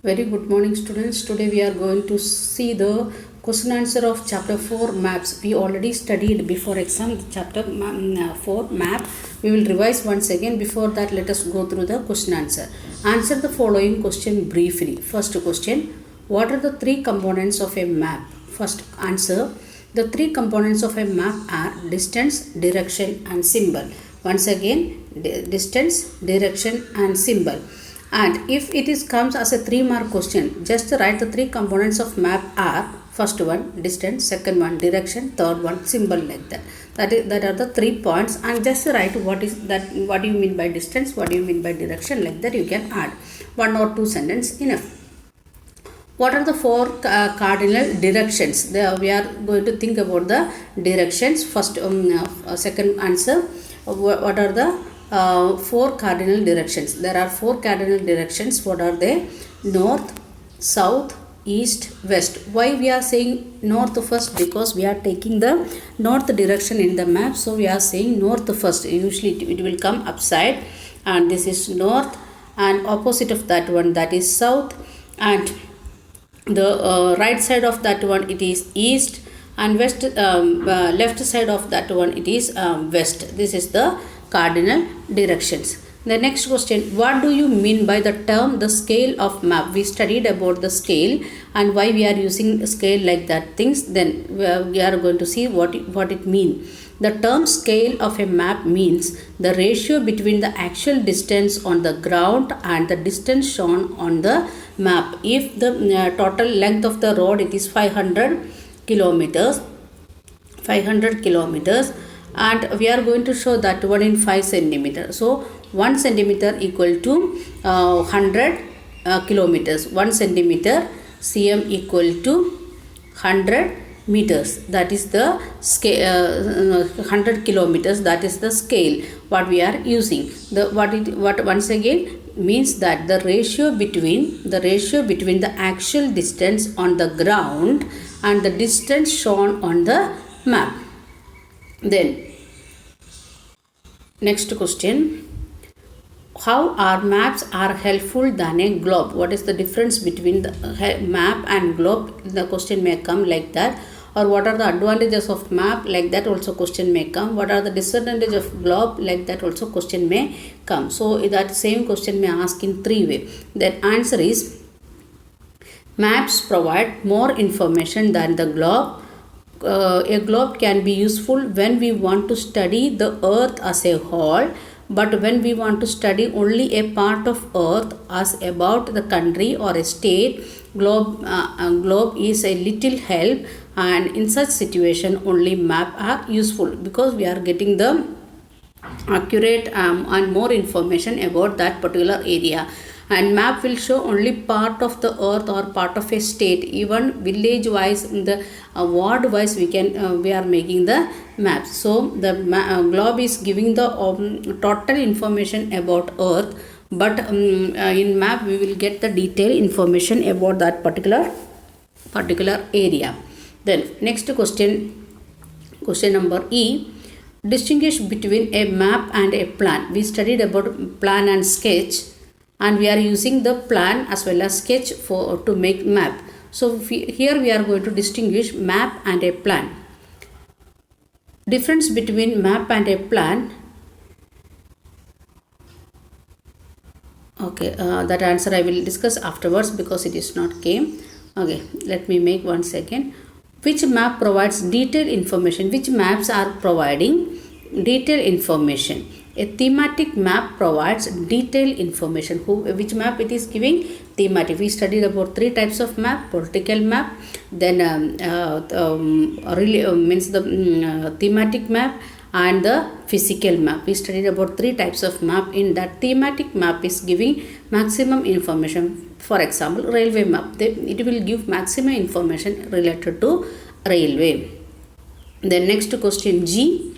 Very good morning students. Today we are going to see the question answer of chapter 4 maps. We already studied before exam chapter 4 map. We will revise once again. Before that, let us go through the question answer. Answer the following question briefly. First question, what are the three components of a map? First answer, the three components of a map are distance, direction and symbol. Once again, distance, direction and symbol. And if it is comes as a 3-mark question, just write the three components of map are first one distance, second one direction, third one symbol, like that. That are the 3 points, and just write what is that, what do you mean by distance, what do you mean by direction, like that. You can add 1 or 2 sentences enough. What are the 4 cardinal directions? We are going to think about the directions. First, second answer, what are the 4 cardinal directions? There are 4 cardinal directions. What are they? North, south, east, west. Why we are saying north first? Because we are taking the north direction in the map. So we are saying north first. Usually it will come upside, and this is north, and opposite of that one, that is south, and the right side of that one, it is east, and west, left side of that one, it is west. This is the cardinal directions. The next question, what do you mean by the term the scale of map? We studied about the scale and why we are using scale, like that things. Then we are going to see what it means. The term scale of a map means the ratio between the actual distance on the ground and the distance shown on the map. If the total length of the road, it is 500 kilometers, and we are going to show that one in 5 centimeters. So 1 centimeter equal to 100 kilometers. 1 centimeter cm equal to 100 meters. That is the scale. 100 kilometers. That is the scale what we are using. What once again means that the ratio between the actual distance on the ground and the distance shown on the map. Then next question, how are maps are helpful than a globe? What is the difference between the map and globe? The question may come like that. Or what are the advantages of map? Like that also question may come. What are the disadvantages of globe? Like that also question may come. So that same question may ask in 3 ways. The answer is, maps provide more information than the globe. A globe can be useful when we want to study the earth as a whole, but when we want to study only a part of earth as about the country or a state, globe is a little help, and in such situation only map are useful, because we are getting the accurate and more information about that particular area. And map will show only part of the earth or part of a state. Even village wise, the ward wise, we are making the maps. So the globe is giving the total information about earth, but in map we will get the detailed information about that particular area. Then next question number E, distinguish between a map and a plan. We studied about plan and sketch, and we are using the plan as well as sketch to make map. So here we are going to distinguish map and a plan. Difference between map and a plan. Okay, that answer I will discuss afterwards because it is not came. Okay, let me make 1 second. Which map provides detailed information? Which maps are providing detailed information? A thematic map provides detailed information. Which map it is giving? Thematic. We studied about 3 types of map: political map, then means the thematic map, and the physical map. We studied about 3 types of map. In that, thematic map is giving maximum information. For example, railway map, it will give maximum information related to railway. Then next question G,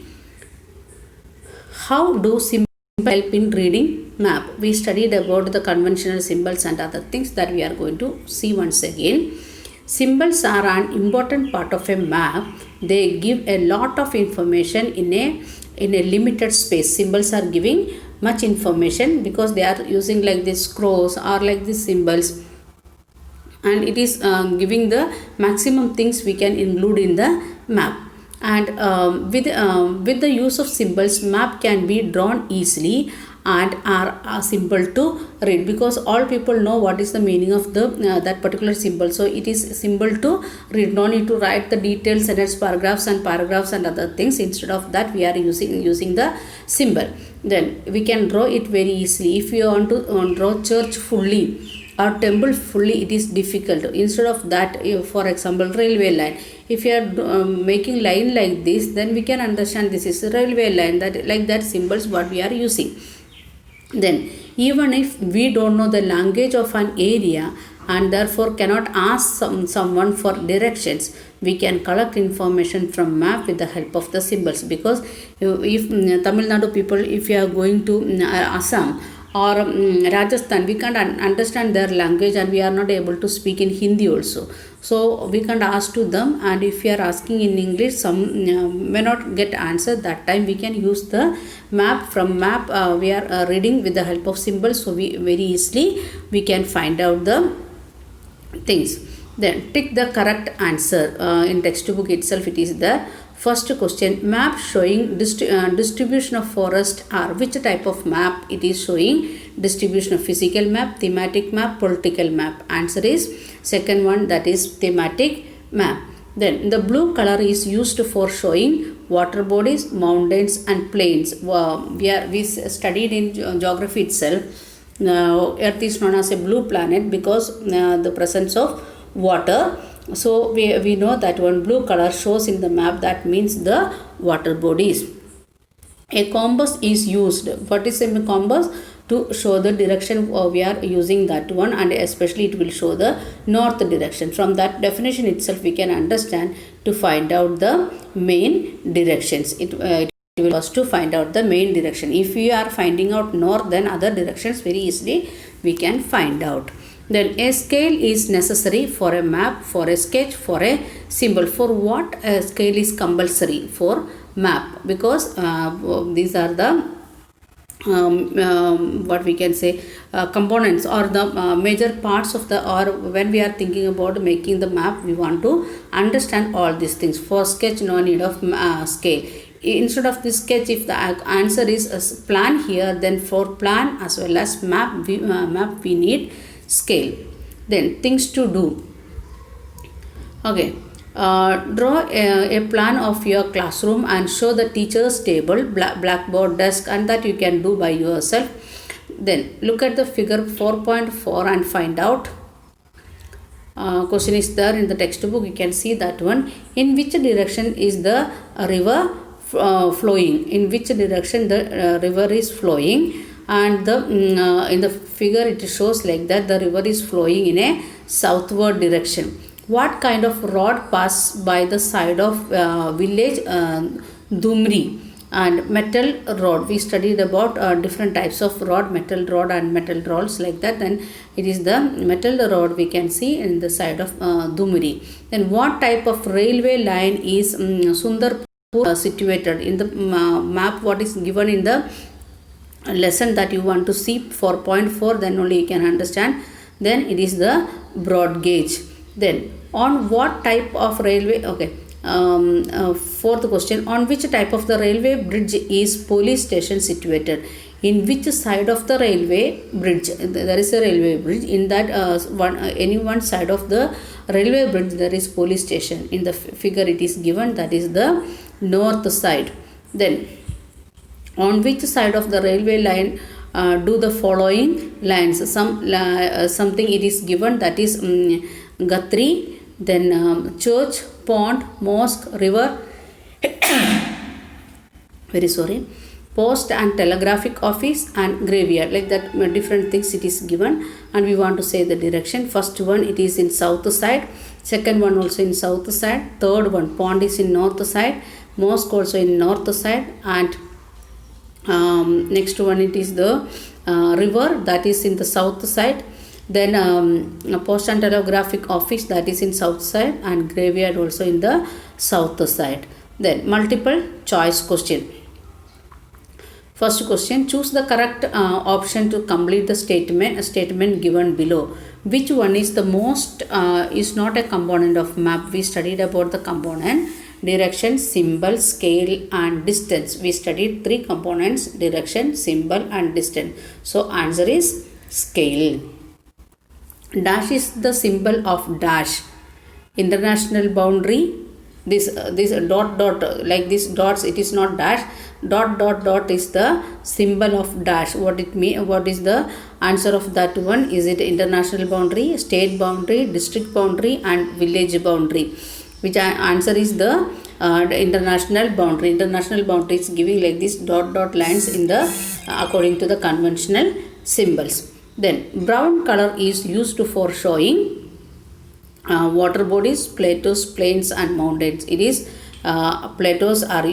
how do symbols help in reading map? We studied about the conventional symbols and other things that we are going to see once again. Symbols are an important part of a map. They give a lot of information in a limited space. Symbols are giving much information because they are using like these scrolls or like these symbols and it is giving the maximum things we can include in the map. And with the use of symbols, map can be drawn easily and are simple to read, because all people know what is the meaning of the that particular symbol. So it is simple to read, no need to write the detailed sentence paragraphs and other things. Instead of that, we are using the symbol. Then we can draw it very easily. If you want to draw church fully or temple fully, it is difficult. Instead of that, for example, railway line, if you are making line like this, then we can understand this is a railway line, that like that symbols what we are using. Then even if we don't know the language of an area and therefore cannot ask someone for directions, we can collect information from map with the help of the symbols. Because if Tamil Nadu people, if you are going to Assam or Rajasthan, we can't understand their language and we are not able to speak in Hindi also. So we can't ask to them, and if we are asking in English, some may not get answer. That time we can use the map. From map we are reading with the help of symbols, so we very easily we can find out the things. Then tick the correct answer. In textbook itself it is there. First question, map showing distribution of forest are which type of map it is showing? Distribution of physical map, thematic map, political map. Answer is second one, that is thematic map. Then the blue color is used for showing water bodies, mountains and plains. We studied in geography itself. Earth is known as a blue planet because the presence of water. So we know that one blue color shows in the map, that means the water bodies. A compass is used. What is a compass? To show the direction. We are using that one, and especially it will show the north direction. From that definition itself we can understand to find out the main directions. It will us to find out the main direction. If we are finding out north, then other directions very easily we can find out. Then a scale is necessary for a map, for a sketch, for a symbol. For what a scale is compulsory? For map, because these are the what we can say components or the major parts of the, or when we are thinking about making the map, we want to understand all these things. For sketch, no need of scale. Instead of this sketch, if the answer is plan here, then for plan as well as map we need scale. Then things to do. Okay, draw a plan of your classroom and show the teacher's table, blackboard, desk, and that you can do by yourself. Then look at the figure 4.4 and find out. Question is there in the textbook, you can see that one. In which direction is the river flowing? In which direction the river is flowing? And the in the figure it shows like that the river is flowing in a southward direction. What kind of rod passed by the side of village Dumri? And metal rod, we studied about different types of rod, metal rod and metal rods like that. Then it is the metal rod we can see in the side of Dumri. Then what type of railway line is Sundarpur situated? In the map what is given in the lesson that you want to see 4.4, then only you can understand. Then it is the broad gauge. Then on what type of railway, okay, fourth question, on which type of the railway bridge is police station situated? In which side of the railway bridge? There is a railway bridge. In that any one side of the railway bridge there is police station. In the figure it is given, that is the north side. Then on which side of the railway line do the following lines? Something it is given, that is Gatri, then church, pond, mosque, river, very sorry, post and telegraphic office and graveyard, like that different things it is given, and we want to say the direction. First one it is in south side, second one also in south side, third one pond is in north side, mosque also in north side, and next one it is the river, that is in the south side. Then post and telegraphic office, that is in south side, and graveyard also in the south side. Then multiple choice question. First question, choose the correct option to complete the statement given below. which one is the most is not a component of map? We studied about the component: direction, symbol, scale and distance. We studied three components: direction, symbol and distance. So answer is scale. Dash is the symbol of dash, international boundary. This dot like this dots, it is not dash. Dot is the symbol of dash. What it mean? What is the answer of that one? Is it international boundary, state boundary, district boundary and village boundary? Which answer is the international boundary. International boundary is giving like this dot lines in the according to the conventional symbols. Then brown color is used for showing water bodies, plateaus, plains and mountains. It is plateaus are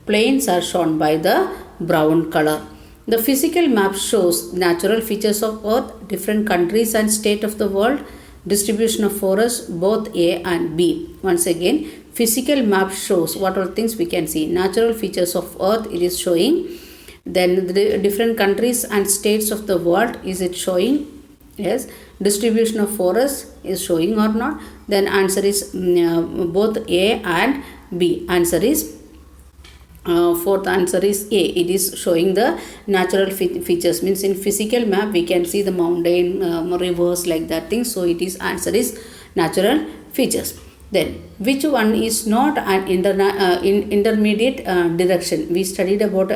plains are shown by the brown color. The physical map shows natural features of earth, different countries and state of the world, distribution of forests, both A and B. Once again, physical map shows what all things we can see. Natural features of earth, it is showing. Then the different countries and states of the world, is it showing? Yes. Distribution of forests is showing or not? Then answer is both A and B. Answer is fourth answer is A. It is showing the natural features. Means in physical map we can see the mountain, rivers, like that thing. So it is answer is natural features. Then which one is not an intermediate direction? We studied about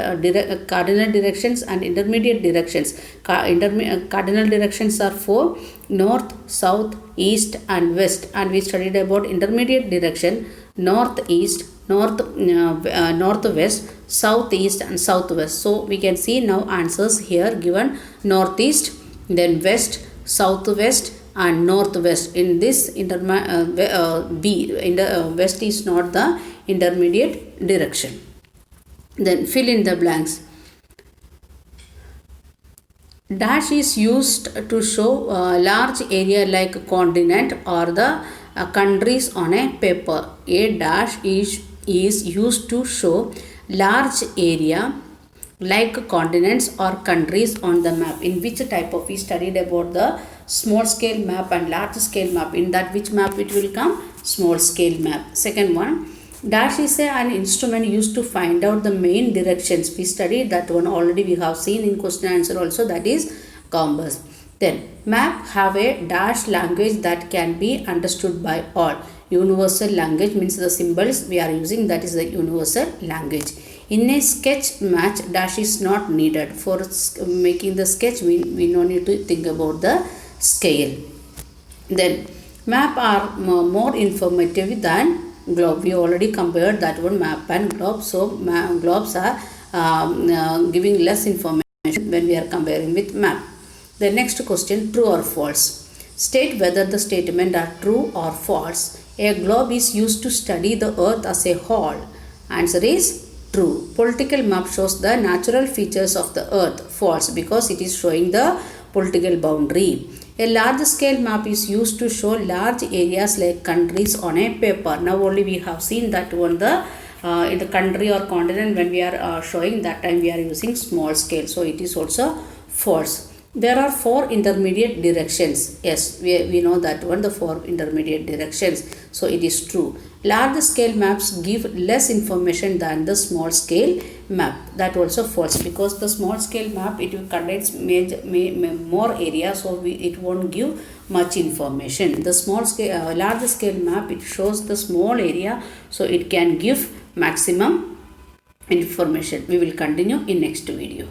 cardinal directions and intermediate directions. Cardinal directions are 4: north, south, east and west. And we studied about intermediate direction: northeast, northwest, southeast and southwest. So we can see now answers here given: northeast, then west, southwest and northwest. In this B, west is not the intermediate direction. Then fill in the blanks. Dash is used to show a large area like continent or the countries on a paper. A dash is used to show large area like continents or countries on the map. In which type of, we studied about the small scale map and large scale map. In that which map it will come? Small scale map. Second one, dash is an instrument used to find out the main directions. We studied that one already, we have seen in question answer also, that is compass. Then map have a dash language that can be understood by all. Universal language means the symbols we are using, that is the universal language. In a sketch match, dash is not needed. For making the sketch, we no need to think about the scale. Then map are more informative than globe. We already compared that one, map and globe. So globes are giving less information when we are comparing with map. The next question, true or false? State whether the statement are true or false. A globe is used to study the earth as a whole. Answer is true. Political map shows the natural features of the earth. False, because it is showing the political boundary. A large scale map is used to show large areas like countries on a paper. Now only we have seen that one, the in the country or continent, when we are showing, that time we are using small scale. So it is also false. There are 4 intermediate directions. Yes, we know that one, the 4 intermediate directions. So it is true. Large scale maps give less information than the small scale map. That also false, because the small scale map, it contains more area, so it won't give much information. The small scale, large scale map, it shows the small area, so it can give maximum information. We will continue in next video.